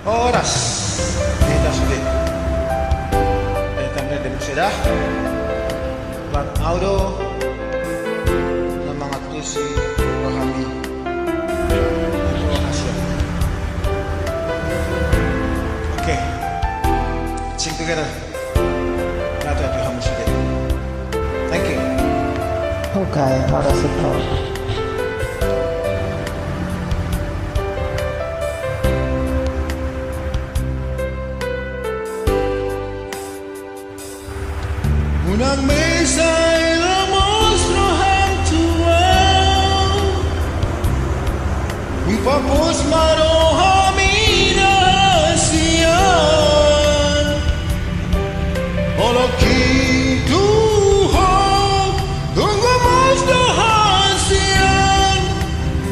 oras kita sudah también de museda Plan Audo ng mga tusi rohani Asia. Okay, sing together. Nato at yung museda. Thank you. Okay, oras ito. Unang mesa ay mostruhan tua un papos marohamina siyan Olaki tuho tunggu mostruhan siyan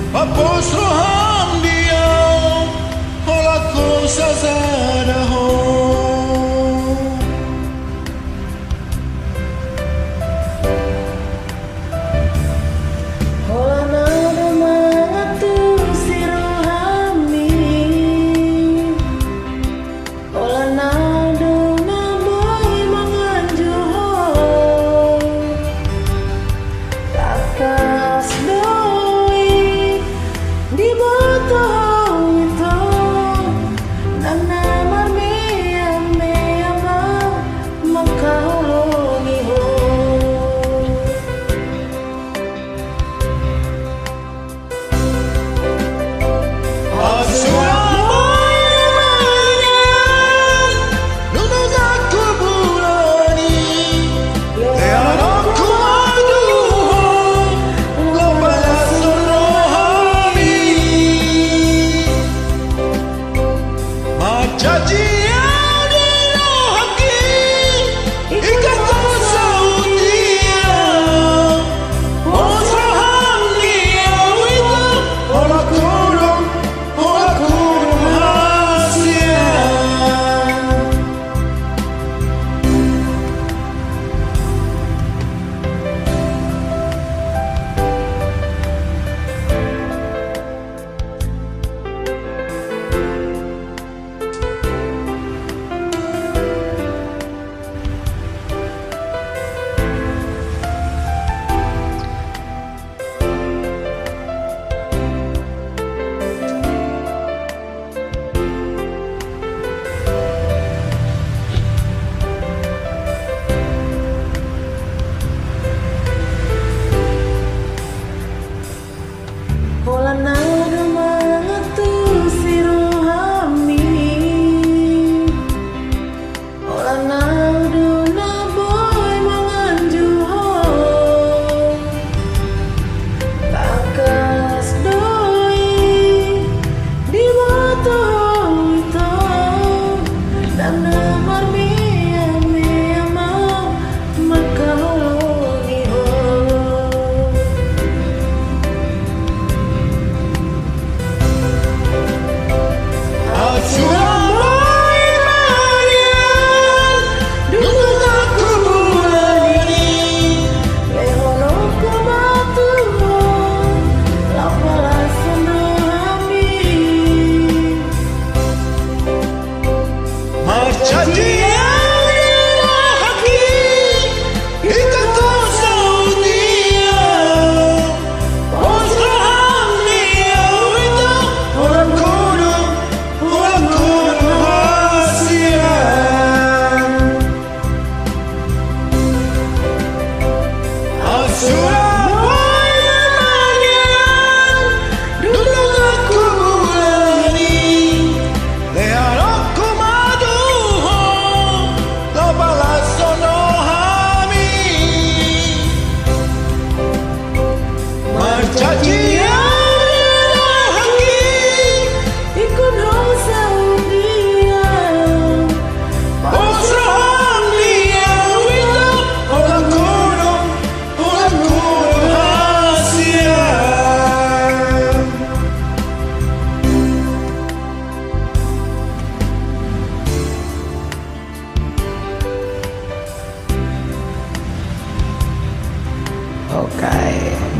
papos roham dia olako sazaraho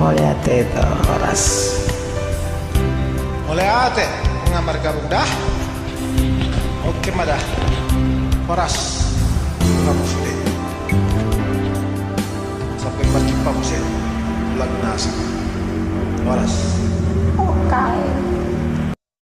Mulai ito oras. Mulai ate, mga margarong dah. Oke madah. Horas. Kamu sudah. Sampai berjumpa musim lagu nasi. Horas.